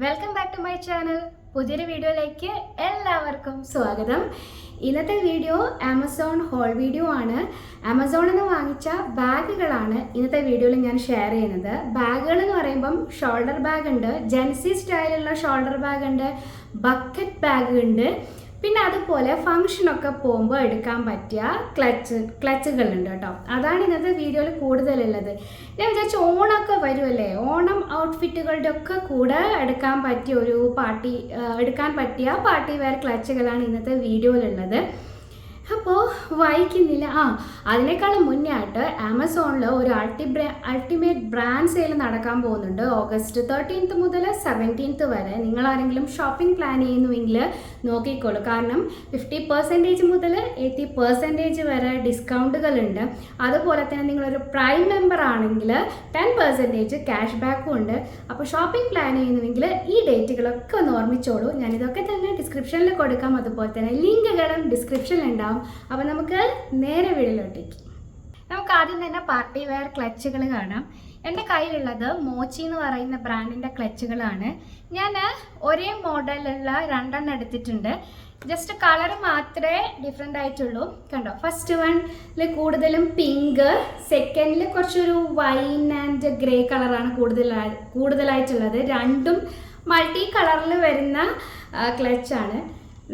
Welcome back to my channel. പുതിയൊരു വീഡിയോയിലേക്ക് എല്ലാവർക്കും സ്വാഗതം. ഇന്നത്തെ വീഡിയോ ആമസോൺ ഹോൾ വീഡിയോ ആണ്. ആമസോണിൽ നിന്ന് വാങ്ങിച്ച ബാഗുകളാണ് ഇന്നത്തെ വീഡിയോയിൽ ഞാൻ ഷെയർ ചെയ്യുന്നത്. ബാഗുകൾ എന്ന് പറയുമ്പം ഷോൾഡർ ബാഗ് ഉണ്ട്, ജെൻസി സ്റ്റൈലുള്ള ഷോൾഡർ ബാഗ് ഉണ്ട്, ബക്കറ്റ് ബാഗ് ഉണ്ട്, പിന്നെ അതുപോലെ ഫംഗ്ഷനൊക്കെ പോകുമ്പോൾ എടുക്കാൻ പറ്റിയ ക്ലച്ചുകളുണ്ട് കേട്ടോ. അതാണ് ഇന്നത്തെ വീഡിയോയിൽ കൂടുതലുള്ളത്. ഞാൻ വിചാരിച്ചു ഓണമൊക്കെ വരുമല്ലേ, ഓണം ഔട്ട്ഫിറ്റുകളുടെ ഒക്കെ കൂടെ എടുക്കാൻ പറ്റിയ പാർട്ടി വെയർ ക്ലച്ചുകളാണ് ഇന്നത്തെ വീഡിയോയിലുള്ളത്. അപ്പോൾ വായിക്കുന്നില്ല. അതിനേക്കാളും മുന്നേ ആയിട്ട് ആമസോണിൽ ഒരു അൾട്ടിമേറ്റ് ബ്രാൻഡ് സെയിൽ നടക്കാൻ പോകുന്നുണ്ട്. ഓഗസ്റ്റ് 13 മുതൽ 17 വരെ. നിങ്ങളാരെങ്കിലും ഷോപ്പിംഗ് പ്ലാൻ ചെയ്യുന്നുവെങ്കിൽ നോക്കിക്കോളൂ. കാരണം 50% മുതൽ 80% വരെ ഡിസ്കൗണ്ടുകളുണ്ട്. അതുപോലെ തന്നെ നിങ്ങളൊരു പ്രൈം മെമ്പർ ആണെങ്കിൽ 10% ക്യാഷ് ബാക്കും ഉണ്ട്. അപ്പോൾ ഷോപ്പിംഗ് പ്ലാൻ ചെയ്യുന്നുവെങ്കിൽ ഈ ഡേറ്റുകളൊക്കെ ഒന്ന് ഓർമ്മിച്ചോളൂ. ഞാനിതൊക്കെ തന്നെ ഡിസ്ക്രിപ്ഷനിൽ കൊടുക്കാം. അതുപോലെ തന്നെ ലിങ്കുകളും ഡിസ്ക്രിപ്ഷനിൽ ഉണ്ടാവും. അപ്പോൾ നമുക്ക് നേരെ വീഡിയോയിലോട്ടേക്ക്. നമുക്ക് ആദ്യം തന്നെ പാർട്ടി വെയർ ക്ലച്ചുകൾ കാണാം. എൻ്റെ കയ്യിലുള്ളത് മോച്ചി എന്ന് പറയുന്ന ബ്രാൻഡിൻ്റെ ക്ലച്ചുകളാണ്. ഞാൻ ഒരേ മോഡലുള്ള 2 എടുത്തിട്ടുണ്ട്. ജസ്റ്റ് കളർ മാത്രമേ ഡിഫറെൻ്റ് ആയിട്ടുള്ളൂ. കണ്ടോ, ഫസ്റ്റ് വണ്ണിൽ കൂടുതലും പിങ്ക്, സെക്കൻഡിൽ കുറച്ചൊരു വൈൻ ആൻഡ് ഗ്രേ കളറാണ് കൂടുതലായിട്ടുള്ളത്. രണ്ടും മൾട്ടി കളറിൽ വരുന്ന ക്ലച്ചാണ്.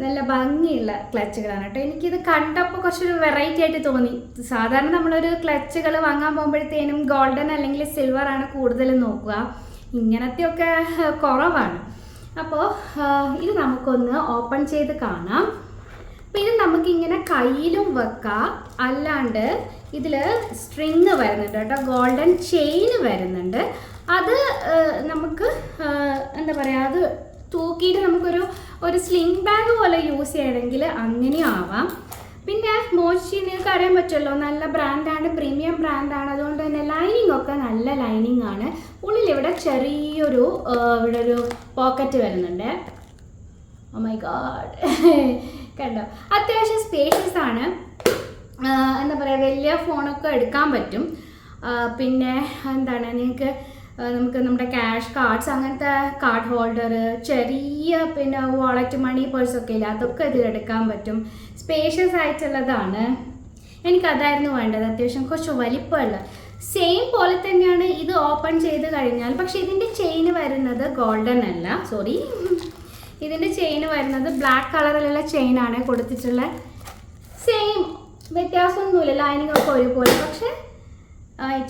നല്ല ഭംഗിയുള്ള ക്ലച്ചുകളാണ് കേട്ടോ. എനിക്കിത് കണ്ടപ്പോൾ കുറച്ചൊരു വെറൈറ്റി ആയിട്ട് തോന്നി. സാധാരണ നമ്മളൊരു ക്ലച്ചുകൾ വാങ്ങാൻ പോകുമ്പോഴത്തേനും ഗോൾഡൻ അല്ലെങ്കിൽ സിൽവർ ആണ് കൂടുതലും നോക്കുക. ഇങ്ങനത്തെയൊക്കെ കുറവാണ്. അപ്പോൾ ഇത് നമുക്കൊന്ന് ഓപ്പൺ ചെയ്ത് കാണാം. അപ്പോൾ ഇത് നമുക്കിങ്ങനെ കയ്യിലും വെക്കാം, അല്ലാണ്ട് ഇതിൽ സ്ട്രിങ് വരുന്നുണ്ട് കേട്ടോ. ഗോൾഡൻ ചെയിൻ വരുന്നുണ്ട്. അത് നമുക്ക് എന്താ പറയുക, അത് തൂക്കിയിട്ട് നമുക്കൊരു സ്ലിംഗ് ബാഗ് പോലെ യൂസ് ചെയ്യണമെങ്കിൽ അങ്ങനെയും ആവാം. പിന്നെ മോച്ചി നിങ്ങൾക്ക് അറിയാൻ പറ്റുമല്ലോ, നല്ല ബ്രാൻഡാണ്, പ്രീമിയം ബ്രാൻഡാണ്. അതുകൊണ്ട് തന്നെ ലൈനിങ് ഒക്കെ നല്ല ലൈനിങ് ആണ്. ഉള്ളിൽ ഇവിടെ ചെറിയൊരു ഇവിടെ ഒരു പോക്കറ്റ് വരുന്നുണ്ട്. ഓ മൈ ഗോഡ്, കണ്ടോ, അത്യാവശ്യം സ്പേഷ്യസ് ആണ്. എന്താ പറയുക, വലിയ ഫോണൊക്കെ എടുക്കാൻ പറ്റും. പിന്നെ എന്താണ്, നമുക്ക് നമ്മുടെ ക്യാഷ് കാർഡ്സ്, അങ്ങനത്തെ കാർഡ് ഹോൾഡർ, ചെറിയ പിന്നെ വാളറ്റ്, മണി പേഴ്സൊക്കെ ഇല്ല, അതൊക്കെ ഇതിലെടുക്കാൻ പറ്റും. സ്പേഷ്യസ് ആയിട്ടുള്ളതാണ്. എനിക്കതായിരുന്നു വേണ്ടത്. അത്യാവശ്യം കുറച്ച് വലിപ്പമുള്ള സെയിം പോലെ തന്നെയാണ് ഇത് ഓപ്പൺ ചെയ്ത് കഴിഞ്ഞാൽ. പക്ഷെ ഇതിൻ്റെ ചെയിൻ വരുന്നത് ഗോൾഡൻ അല്ല, സോറി, ഇതിൻ്റെ ചെയിൻ വരുന്നത് ബ്ലാക്ക് കളറിലുള്ള ചെയിനാണ് കൊടുത്തിട്ടുള്ള. സെയിം വ്യത്യാസമൊന്നുമില്ല, ലൈനിങ് ഒക്കെ ഒരുപോലെ. പക്ഷെ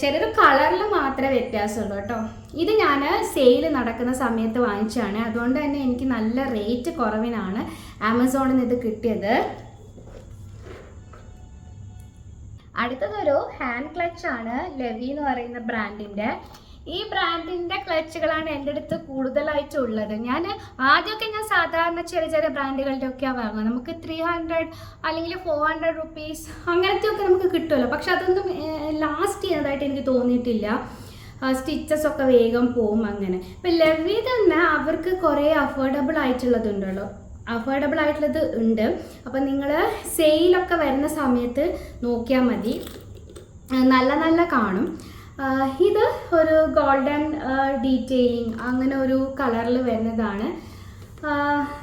ചെറിയൊരു കളറിൽ മാത്രമേ വ്യത്യാസമുള്ളൂ കേട്ടോ. ഇത് ഞാൻ സെയിൽ നടക്കുന്ന സമയത്ത് വാങ്ങിച്ചതാണ്. അതുകൊണ്ട് തന്നെ എനിക്ക് നല്ല റേറ്റ് കുറവിനാണ് ആമസോണിൽ നിന്ന് ഇത് കിട്ടിയത്. അടുത്തതൊരു ഹാൻഡ് ക്ലച്ചാണ്, ലെവി എന്ന് പറയുന്ന ബ്രാൻഡിൻ്റെ. ഈ ബ്രാൻഡിൻ്റെ ക്ലച്ചുകളാണ് എൻ്റെ അടുത്ത് കൂടുതലായിട്ടുള്ളത്. ആദ്യമൊക്കെ ഞാൻ സാധാരണ ചെറിയ ബ്രാൻഡുകളുടെ ഒക്കെയാണ് വാങ്ങുക. നമുക്ക് 300 അല്ലെങ്കിൽ 400 റുപ്പീസ് അങ്ങനത്തെയൊക്കെ നമുക്ക് കിട്ടുമല്ലോ. പക്ഷെ അതൊന്നും ലാസ്റ്റ് ചെയ്യുന്നതായിട്ട് എനിക്ക് തോന്നിയിട്ടില്ല. സ്റ്റിച്ചസ് ഒക്കെ വേഗം പോവും അങ്ങനെ. ഇപ്പം ലെവി തന്നെ അവർക്ക് കുറേ അഫോർഡബിൾ ആയിട്ടുള്ളത് ഉണ്ട്. അപ്പം നിങ്ങൾ സെയിലൊക്കെ വരുന്ന സമയത്ത് നോക്കിയാൽ മതി, നല്ല കാണും. ഇത് ഒരു ഗോൾഡൻ ഡീറ്റെയിലിംഗ് അങ്ങനെ ഒരു കളറിൽ വരുന്നതാണ്.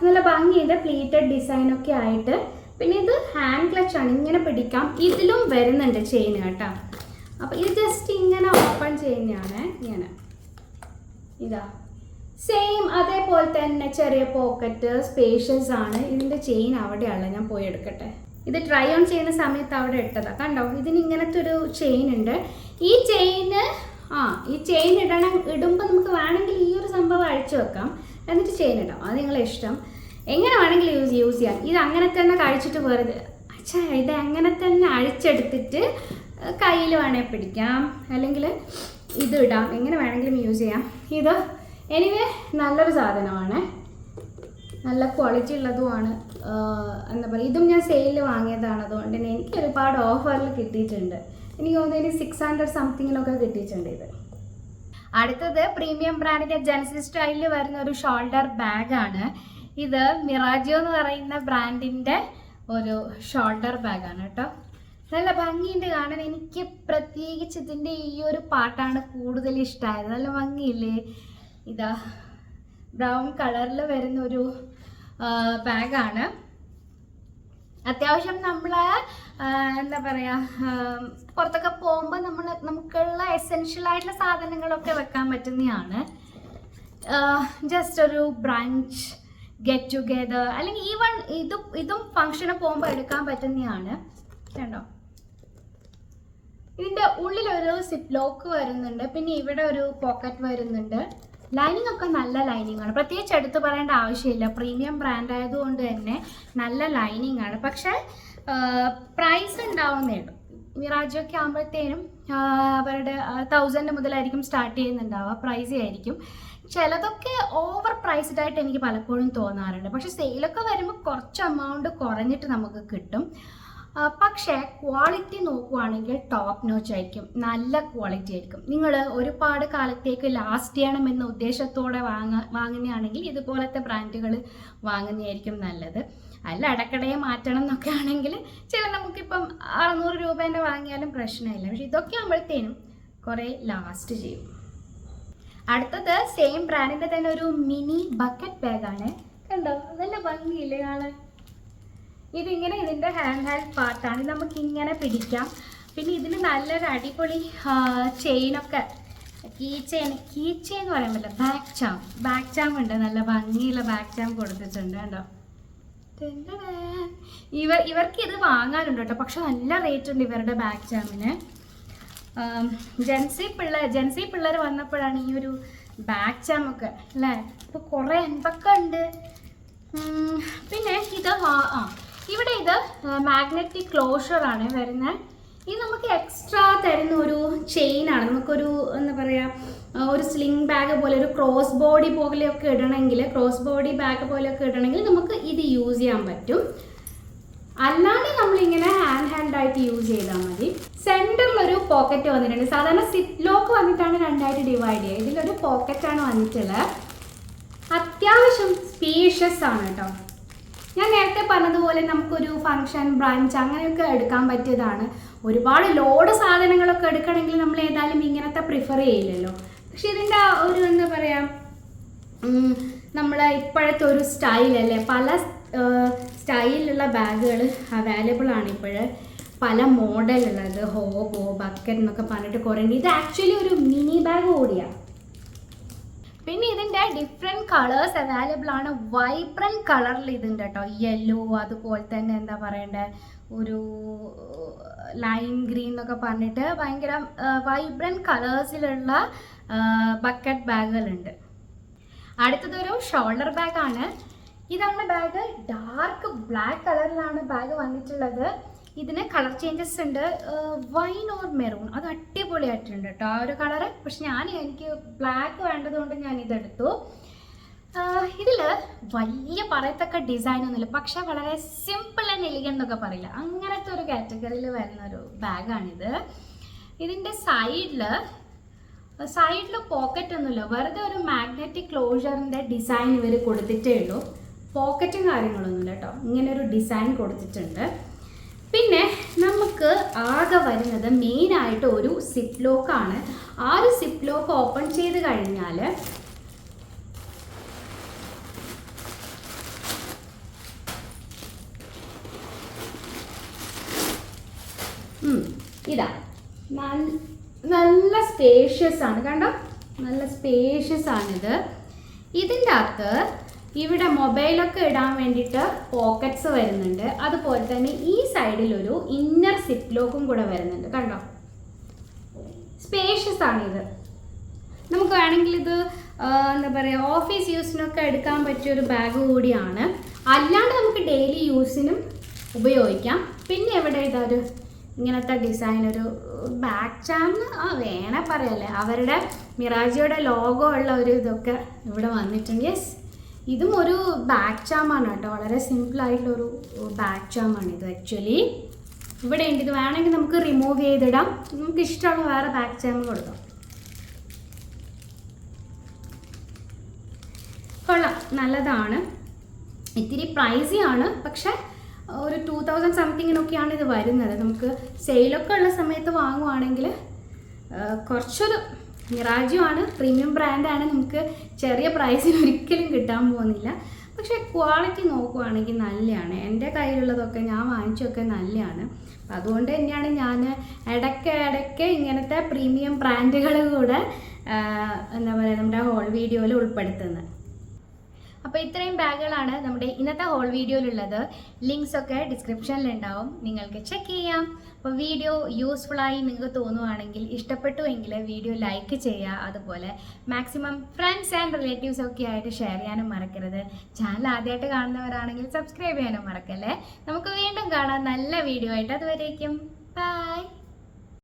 നല്ല ഭംഗിയുണ്ട്, പ്ലീറ്റഡ് ഡിസൈനൊക്കെ ആയിട്ട്. പിന്നെ ഇത് ഹാൻഡ് ക്ലച്ചാണ്, ഇങ്ങനെ പിടിക്കാം. ഇതിലും വരുന്നുണ്ട് ചെയിൻ കേട്ടോ. അപ്പോൾ ഇത് ജസ്റ്റ് ഇങ്ങനെ ഓപ്പൺ ചെയ്യുന്നതാണ്. ഇങ്ങനെ ഇതാ സെയിം അതേപോലെ തന്നെ ചെറിയ പോക്കറ്റ്, സ്പേഷ്യസ് ആണ്. ഇതിൻ്റെ ചെയിൻ അവിടെയാണ്, ഞാൻ പോയി എടുക്കട്ടെ. ഇത് ട്രൈ ഓൺ ചെയ്യുന്ന സമയത്ത് അവിടെ ഇട്ടതാണ്. കണ്ടോ, ഇതിന് ഇങ്ങനത്തെ ഒരു ചെയിൻ ഉണ്ട്. ഈ ചെയിൻ ഇടുമ്പോൾ നമുക്ക് വേണമെങ്കിൽ ഈ ഒരു സംഭവം അഴിച്ചു വെക്കാം, എന്നിട്ട് ചെയിൻ ഇടാം. അത് നിങ്ങളെ ഇഷ്ടം, എങ്ങനെ വേണമെങ്കിലും യൂസ് ചെയ്യാം. ഇത് അങ്ങനെ തന്നെ കഴിച്ചിട്ട് വെറുതെ ഇത് അങ്ങനെ തന്നെ അഴിച്ചെടുത്തിട്ട് കയ്യിൽ വേണേൽ പിടിക്കാം, അല്ലെങ്കിൽ ഇത് ഇടാം, എങ്ങനെ വേണമെങ്കിലും യൂസ് ചെയ്യാം. ഇത് എനിവേ നല്ലൊരു സാധനമാണ്, നല്ല ക്വാളിറ്റി ഉള്ളതുമാണ്. എന്താ പറയുക, ഇതും ഞാൻ സെയിലിൽ വാങ്ങിയതാണ്. അതുകൊണ്ട് തന്നെ എനിക്ക് ഒരുപാട് ഓഫറിൽ കിട്ടിയിട്ടുണ്ട്. എനിക്ക് തോന്നുന്നു 600 സംതിങ്ങിലൊക്കെ കിട്ടിയിട്ടുണ്ട് ഇത്. അടുത്തത് പ്രീമിയം ബ്രാൻഡിൻ്റെ ജെൻസി സ്റ്റൈലിൽ വരുന്ന ഒരു ഷോൾഡർ ബാഗാണ്. ഇത് മിറാജിയോ എന്ന് പറയുന്ന ബ്രാൻഡിൻ്റെ ഒരു ഷോൾഡർ ബാഗാണ് കേട്ടോ. നല്ല ഭംഗിയുണ്ട് കാണാൻ. എനിക്ക് പ്രത്യേകിച്ച് ഇതിൻ്റെ ഈ ഒരു പാർട്ടാണ് കൂടുതൽ ഇഷ്ടമായത്. നല്ല ഭംഗിയില്ലേ, ഇതാ ബ്രൗൺ കളറിൽ വരുന്നൊരു ബാഗാണ്. അത്യാവശ്യം നമ്മൾ എന്താ പറയുക, പുറത്തൊക്കെ പോകുമ്പോൾ നമുക്കുള്ള എസെൻഷ്യൽ ആയിട്ടുള്ള സാധനങ്ങളൊക്കെ വെക്കാൻ പറ്റുന്നതാണ്. ജസ്റ്റ് ഒരു ബ്രഞ്ച്, ഗെറ്റ് ടുഗെദർ, അല്ലെങ്കിൽ ഈവൺ ഇതും ഫംഗ്ഷന് പോകുമ്പോൾ എടുക്കാൻ പറ്റുന്നതാണ്. കണ്ടോ, ഇതിൻ്റെ ഉള്ളിലൊരു സിപ്പ് ലോക്ക് വരുന്നുണ്ട്. പിന്നെ ഇവിടെ ഒരു പോക്കറ്റ് വരുന്നുണ്ട്. ലൈനിങ് ഒക്കെ നല്ല ലൈനിങ് ആണ്, പ്രത്യേകിച്ച് എടുത്ത് പറയേണ്ട ആവശ്യമില്ല. പ്രീമിയം ബ്രാൻഡ് ആയതുകൊണ്ട് തന്നെ നല്ല ലൈനിങ് ആണ്. പക്ഷേ പ്രൈസ് ഉണ്ടാവുന്നേ ഉള്ളൂ. മിറാജൊക്കെ ആകുമ്പോഴത്തേനും അവരുടെ 1000 മുതലായിരിക്കും സ്റ്റാർട്ട് ചെയ്യുന്നുണ്ടാവുക, പ്രൈസ് ആയിരിക്കും. ചിലതൊക്കെ ഓവർ പ്രൈസ്ഡ് ആയിട്ട് എനിക്ക് പലപ്പോഴും തോന്നാറുണ്ട്. പക്ഷെ സെയിലൊക്കെ വരുമ്പോൾ കുറച്ച് എമൗണ്ട് കുറഞ്ഞിട്ട് നമുക്ക് കിട്ടും. പക്ഷേ ക്വാളിറ്റി നോക്കുവാണെങ്കിൽ ടോപ്പ് നോച്ച് ആയിരിക്കും, നല്ല ക്വാളിറ്റി ആയിരിക്കും. നിങ്ങൾ ഒരുപാട് കാലത്തേക്ക് ലാസ്റ്റ് ചെയ്യണമെന്ന ഉദ്ദേശത്തോടെ വാങ്ങുന്നതാണെങ്കിൽ ഇതുപോലത്തെ ബ്രാൻഡുകൾ വാങ്ങുന്നതായിരിക്കും നല്ലത്. അല്ല ഇടയ്ക്കിടയെ മാറ്റണം എന്നൊക്കെ ആണെങ്കിൽ നമുക്കിപ്പം 600 രൂപേൻ്റെ വാങ്ങിയാലും പ്രശ്നമില്ല. പക്ഷെ ഇതൊക്കെ ആകുമ്പോഴത്തേനും കുറേ ലാസ്റ്റ് ചെയ്യും. അടുത്തത് സെയിം ബ്രാൻഡിൻ്റെ തന്നെ ഒരു മിനി ബക്കറ്റ് ബാഗാണ്. കണ്ടോ, നല്ല ഭംഗിയില്ലേ കാണാൻ. ഇതിങ്ങനെ ഇതിൻ്റെ ഹാൻഡ് പാർട്ടാണ്, നമുക്ക് ഇങ്ങനെ പിടിക്കാം. പിന്നെ ഇതിന് നല്ലൊരു അടിപൊളി ചെയിനൊക്കെ, കീ ചെയിൻ എന്ന് പറയാൻ പറ്റില്ല, ബാക്ക് ചാം ഉണ്ട്. നല്ല ഭംഗിയുള്ള ബാക്ക് ചാം കൊടുത്തിട്ടുണ്ട്. കണ്ടോ, ഇവർക്ക് ഇത് വാങ്ങാനുണ്ട് കേട്ടോ, പക്ഷെ നല്ല റേറ്റ് ഉണ്ട് ഇവരുടെ ബാക്ക് ചാമിന്. ജെൻസി പിള്ളേർ വന്നപ്പോഴാണ് ഈ ഒരു ബാക്ക് ചാമൊക്കെ അല്ലേ. ഇപ്പോൾ കുറേ എന്തൊക്കെ ഉണ്ട്. പിന്നെ ഇത് ഇവിടെ ഇത് മാഗ്നറ്റിക് ക്ലോഷറാണ് വരുന്നത്. ഇത് നമുക്ക് എക്സ്ട്രാ തരുന്ന ഒരു ചെയിനാണ്. നമുക്കൊരു എന്താ പറയുക, ഒരു സ്ലിംഗ് ബാഗ് പോലെ, ഒരു ക്രോസ് ബോഡി പോലെയൊക്കെ ഇടണമെങ്കിൽ, ക്രോസ് ബോഡി ബാഗ് പോലെയൊക്കെ ഇടണമെങ്കിൽ നമുക്ക് ഇത് യൂസ് ചെയ്യാൻ പറ്റും. അല്ലാണ്ട് നമ്മളിങ്ങനെ ഹാൻഡായിട്ട് യൂസ് ചെയ്താൽ മതി. സെൻറ്ററിലൊരു പോക്കറ്റ് വന്നിട്ടുണ്ട്. സാധാരണ സിപ്പ് ലോക്ക് വന്നിട്ടാണ് രണ്ടായിട്ട് ഡിവൈഡ് ചെയ്യുക. ഇതിലൊരു പോക്കറ്റാണ് വന്നിട്ടുള്ളത്. അത്യാവശ്യം സ്പേഷ്യസ് ആണ് കേട്ടോ. ഞാൻ നേരത്തെ പറഞ്ഞതുപോലെ നമുക്കൊരു ഫംഗ്ഷൻ, ബ്രഞ്ച് അങ്ങനെയൊക്കെ എടുക്കാൻ പറ്റിയതാണ്. ഒരുപാട് ലോഡ് സാധനങ്ങളൊക്കെ എടുക്കണമെങ്കിൽ നമ്മൾ ഏതായാലും ഇങ്ങനത്തെ പ്രിഫർ ചെയ്യില്ലല്ലോ. പക്ഷെ ഇതിൻ്റെ ഒരു എന്താ പറയുക, നമ്മളെ ഇപ്പോഴത്തെ ഒരു സ്റ്റൈലല്ലേ, പല സ്റ്റൈലിലുള്ള ബാഗുകൾ അവൈലബിൾ ആണ് ഇപ്പോൾ. പല മോഡലുള്ളത്, ഹോബോ, ബക്കറ്റ് എന്നൊക്കെ പറഞ്ഞിട്ട് കുറേ. ഇത് ആക്ച്വലി ഒരു മിനി ബാഗ് കൂടിയാണ്. പിന്നെ ഇതിൻ്റെ ഡിഫറെൻറ്റ് കളേഴ്സ് അവൈലബിൾ ആണ്. വൈബ്രൻറ്റ് കളറിൽ ഇതുണ്ട് കേട്ടോ, യെല്ലോ, അതുപോലെ തന്നെ എന്താ പറയണ്ടേ, ഒരു ലൈം ഗ്രീൻ എന്നൊക്കെ പറഞ്ഞിട്ട് ഭയങ്കര വൈബ്രൻറ്റ് കളേഴ്സിലുള്ള ബക്കറ്റ് ബാഗുകളുണ്ട്. അടുത്തതൊരു ഷോൾഡർ ബാഗാണ്. ഇതാണ് ബാഗ്. ഡാർക്ക് ബ്ലാക്ക് കളറിലാണ് ബാഗ് വന്നിട്ടുള്ളത്. ഇതിന് കളർ ചേഞ്ചസ് ഉണ്ട്, വൈൻ ഓർ മെറൂൺ. അത് അടിപൊളിയായിട്ടുണ്ട് കേട്ടോ ആ ഒരു കളറ്. പക്ഷെ എനിക്ക് ബ്ലാക്ക് വേണ്ടതുകൊണ്ട് ഞാൻ ഇതെടുത്തു. ഇതിൽ വലിയ പറയത്തക്ക ഡിസൈനൊന്നുമില്ല, പക്ഷെ വളരെ സിമ്പിൾ ആൻഡ് എലിഗൻ്റ് എന്നൊക്കെ പറയില്ല, അങ്ങനത്തെ ഒരു കാറ്റഗറിയിൽ വരുന്നൊരു ബാഗാണിത്. ഇതിൻ്റെ സൈഡിൽ പോക്കറ്റ് ഒന്നുമില്ല, വെറുതെ ഒരു മാഗ്നറ്റിക് ക്ലോഷറിൻ്റെ ഡിസൈൻ ഇവർ കൊടുത്തിട്ടേ ഉള്ളൂ. പോക്കറ്റും കാര്യങ്ങളൊന്നുമില്ല കേട്ടോ, ഇങ്ങനെ ഒരു ഡിസൈൻ കൊടുത്തിട്ടുണ്ട്. പിന്നെ നമുക്ക് ആകെ വരുന്നത് മെയിനായിട്ട് ഒരു സിപ്പ് ലോക്കാണ്. ആ ഒരു സിപ്പ് ലോക്ക് ഓപ്പൺ ചെയ്ത് കഴിഞ്ഞാൽ ഇതാ നല്ല സ്പേഷ്യസ് ആണ്. കണ്ടോ, നല്ല സ്പേഷ്യസ് ആണിത്. ഇതിൻ്റെ അകത്ത് ഇവിടെ മൊബൈലൊക്കെ ഇടാൻ വേണ്ടിയിട്ട് പോക്കറ്റ്സ് വരുന്നുണ്ട്. അതുപോലെ തന്നെ ഈ സൈഡിലൊരു ഇന്നർ സിപ്പ് ലോക്കും കൂടെ വരുന്നുണ്ട്. കണ്ടോ, സ്പേഷ്യസ് ആണിത്. നമുക്ക് വേണമെങ്കിൽ ഇത് എന്താ പറയുക, ഓഫീസ് യൂസിനൊക്കെ എടുക്കാൻ പറ്റിയൊരു ബാഗ് കൂടിയാണ്. അല്ലാണ്ട് നമുക്ക് ഡെയിലി യൂസിനും ഉപയോഗിക്കാം. പിന്നെ ഇവിടെ ഇതൊരു ഇങ്ങനത്തെ ഡിസൈൻ, ഒരു ബാക്ക് ചാംന്ന് വേണേ പറയല്ലേ, അവരുടെ മിറാജിയുടെ ലോഗോ ഉള്ള ഒരു ഇതൊക്കെ ഇവിടെ വന്നിട്ടുണ്ട്. യെസ്, ഇതും ഒരു ബാക്ക് ചാമാണ് കേട്ടോ, വളരെ സിമ്പിളായിട്ടുള്ളൊരു ബാക്ക് ചാമാണ് ഇത് ആക്ച്വലി. ഇവിടെ ഉണ്ട്. ഇത് വേണമെങ്കിൽ നമുക്ക് റിമൂവ് ചെയ്തിടാം, നമുക്ക് ഇഷ്ടമുള്ള വേറെ ബാക്ക് ചാം കൊടുക്കാം. കൊള്ളാം, നല്ലതാണ്. ഇത്തിരി പ്രൈസി ആണ്, പക്ഷേ ഒരു 2000 സംതിങ്ങിനൊക്കെയാണ് ഇത് വരുന്നത്. നമുക്ക് സെയിലൊക്കെ ഉള്ള സമയത്ത് വാങ്ങുവാണെങ്കിൽ കുറച്ചൊരു മിറാജും ആണ്, പ്രീമിയം ബ്രാൻഡാണ്, നമുക്ക് ചെറിയ പ്രൈസിന് ഒരിക്കലും കിട്ടാൻ പോകുന്നില്ല. പക്ഷേ ക്വാളിറ്റി നോക്കുവാണെങ്കിൽ നല്ലതാണ്. എൻ്റെ കയ്യിലുള്ളതൊക്കെ ഞാൻ വാങ്ങിച്ചൊക്കെ നല്ലതാണ്. അപ്പം അതുകൊണ്ട് തന്നെയാണ് ഞാൻ ഇടയ്ക്ക് ഇങ്ങനത്തെ പ്രീമിയം ബ്രാൻഡുകൾ കൂടെ എന്താ പറയുക നമ്മുടെ ഹോൾ വീഡിയോയിൽ ഉൾപ്പെടുത്തുന്നത്. അപ്പോൾ ഇത്രയും ബാഗുകളാണ് നമ്മുടെ ഇന്നത്തെ ഹോൾ വീഡിയോയിലുള്ളത്. ലിങ്ക്സ് ഒക്കെ ഡിസ്ക്രിപ്ഷനിലുണ്ടാവും, നിങ്ങൾക്ക് ചെക്ക് ചെയ്യാം. അപ്പോൾ വീഡിയോ യൂസ്ഫുള്ളായി നിങ്ങൾക്ക് തോന്നുവാണെങ്കിൽ, ഇഷ്ടപ്പെട്ടു എങ്കിൽ വീഡിയോ ലൈക്ക് ചെയ്യുക. അതുപോലെ മാക്സിമം ഫ്രണ്ട്സ് ആൻഡ് റിലേറ്റീവ്സ് ഒക്കെ ആയിട്ട് ഷെയർ ചെയ്യാനും മറക്കരുത്. ചാനൽ ആദ്യമായിട്ട് കാണുന്നവരാണെങ്കിൽ സബ്സ്ക്രൈബ് ചെയ്യാനും മറക്കല്ലേ. നമുക്ക് വീണ്ടും കാണാം നല്ല വീഡിയോ ആയിട്ട്. അതുവരേക്കും ബൈ.